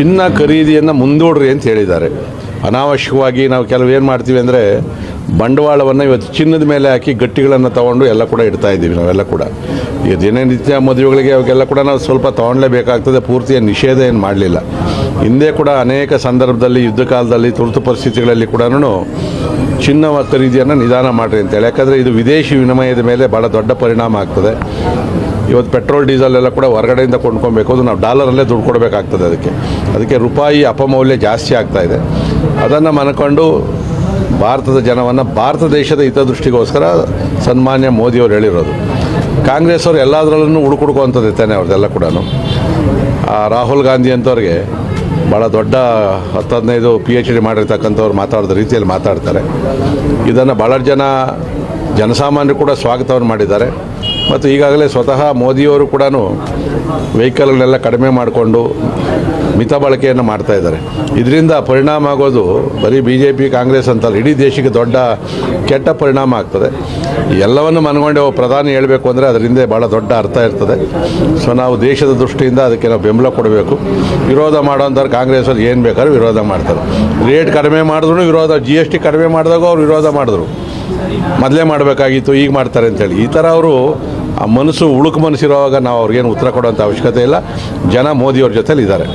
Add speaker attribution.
Speaker 1: ಚಿನ್ನ ಖರೀದಿಯನ್ನು ಮುಂದೂಡ್ರಿ ಅಂತ ಹೇಳಿದ್ದಾರೆ. ಅನಾವಶ್ಯಕವಾಗಿ ನಾವು ಕೆಲವು ಏನು ಮಾಡ್ತೀವಿ ಅಂದರೆ ಬಂಡವಾಳವನ್ನು ಇವತ್ತು ಚಿನ್ನದ ಮೇಲೆ ಹಾಕಿ ಗಟ್ಟಿಗಳನ್ನು ತೊಗೊಂಡು ಎಲ್ಲ ಕೂಡ ಇಡ್ತಾ ಇದ್ದೀವಿ ನಾವೆಲ್ಲ ಕೂಡ. ಈ ದಿನನಿತ್ಯ ಮದುವೆಗಳಿಗೆ ಅವಾಗೆಲ್ಲ ಕೂಡ ನಾವು ಸ್ವಲ್ಪ ತೊಗೊಳ್ಳೇಬೇಕಾಗ್ತದೆ. ಪೂರ್ತಿಯ ನಿಷೇಧ ಏನು ಮಾಡಲಿಲ್ಲ. ಹಿಂದೆ ಕೂಡ ಅನೇಕ ಸಂದರ್ಭದಲ್ಲಿ ಯುದ್ಧ ಕಾಲದಲ್ಲಿ ತುರ್ತು ಪರಿಸ್ಥಿತಿಗಳಲ್ಲಿ ಕೂಡ ಚಿನ್ನ ಖರೀದಿಯನ್ನು ನಿಧಾನ ಮಾಡಿರಿ ಅಂತೇಳಿ. ಯಾಕಂದರೆ ಇದು ವಿದೇಶಿ ವಿನಿಮಯದ ಮೇಲೆ ಭಾಳ ದೊಡ್ಡ ಪರಿಣಾಮ ಆಗ್ತದೆ. ಇವತ್ತು ಪೆಟ್ರೋಲ್ ಡೀಸೆಲ್ ಎಲ್ಲ ಕೂಡ ಹೊರಗಡೆಯಿಂದ ಕೊಂಡ್ಕೊಬೇಕು, ಅದು ನಾವು ಡಾಲರಲ್ಲೇ ದುಡ್ಡು ಕೊಡಬೇಕಾಗ್ತದೆ. ಅದಕ್ಕೆ ರೂಪಾಯಿ ಅಪಮೌಲ್ಯ ಜಾಸ್ತಿ ಆಗ್ತಾಯಿದೆ. ಅದನ್ನು ಮನಕೊಂಡು ಭಾರತದ ಜನವನ್ನು ಭಾರತ ದೇಶದ ಹಿತದೃಷ್ಟಿಗೋಸ್ಕರ ಸನ್ಮಾನ್ಯ ಮೋದಿಯವರು ಹೇಳಿರೋದು. ಕಾಂಗ್ರೆಸ್ ಅವರು ಎಲ್ಲದರಲ್ಲೂ ಹುಡುಕುಡುಕುವಂಥದ್ದು ತಾನೆ ಅವ್ರದ್ದೆಲ್ಲ ಕೂಡ. ರಾಹುಲ್ ಗಾಂಧಿ ಅಂಥವ್ರಿಗೆ ಭಾಳ ದೊಡ್ಡ 10-15 PhD ಮಾಡಿರ್ತಕ್ಕಂಥವ್ರು ಮಾತಾಡಿದ ರೀತಿಯಲ್ಲಿ ಮಾತಾಡ್ತಾರೆ. ಇದನ್ನು ಭಾಳ ಜನಸಾಮಾನ್ಯರು ಕೂಡ ಸ್ವಾಗತವನ್ನು ಮಾಡಿದ್ದಾರೆ. ಮತ್ತು ಈಗಾಗಲೇ ಸ್ವತಃ ಮೋದಿಯವರು ಕೂಡ ವೆಹಿಕಲ್ಗಳನ್ನೆಲ್ಲ ಕಡಿಮೆ ಮಾಡಿಕೊಂಡು ಮಿತ ಬಳಕೆಯನ್ನು ಮಾಡ್ತಾಯಿದ್ದಾರೆ. ಇದರಿಂದ ಪರಿಣಾಮ ಆಗೋದು ಬರೀ BJP ಕಾಂಗ್ರೆಸ್ ಅಂತಲ್ಲ, ಇಡೀ ದೇಶಕ್ಕೆ ದೊಡ್ಡ ಕೆಟ್ಟ ಪರಿಣಾಮ ಆಗ್ತದೆ. ಎಲ್ಲವನ್ನು ಮನಗೊಂಡು ಪ್ರಧಾನಿ ಹೇಳಬೇಕು ಅಂದರೆ ಅದರಿಂದ ಭಾಳ ದೊಡ್ಡ ಅರ್ಥ ಇರ್ತದೆ. ಸೊ ನಾವು ದೇಶದ ದೃಷ್ಟಿಯಿಂದ ಅದಕ್ಕೆ ನಾವು ಬೆಂಬಲ ಕೊಡಬೇಕು. ವಿರೋಧ ಮಾಡೋಂಥವ್ರು ಕಾಂಗ್ರೆಸ್ ಅವ್ರು ಏನು ಬೇಕಾದ್ರೂ ವಿರೋಧ ಮಾಡ್ತಾರೆ. ರೇಟ್ ಕಡಿಮೆ ಮಾಡಿದ್ರು ವಿರೋಧ, GST ಕಡಿಮೆ ಮಾಡಿದಾಗ ಅವ್ರು ವಿರೋಧ ಮಾಡಿದ್ರು. ಮೊದಲೇ ಮಾಡಬೇಕಾಗಿತ್ತು, ಈಗ ಮಾಡ್ತಾರೆ ಅಂತೇಳಿ. ಈ ಥರ ಅವರು ಆ ಮನಸ್ಸು ಉಳುಕು ಮನಸ್ಸಿರುವಾಗ ನಾವು ಅವ್ರಿಗೇನು ಉತ್ತರ ಕೊಡೋಂಥ ಅವಶ್ಯಕತೆ ಇಲ್ಲ. ಜನ ಮೋದಿಯವ್ರ ಜೊತೆಲಿ ಇದ್ದಾರೆ.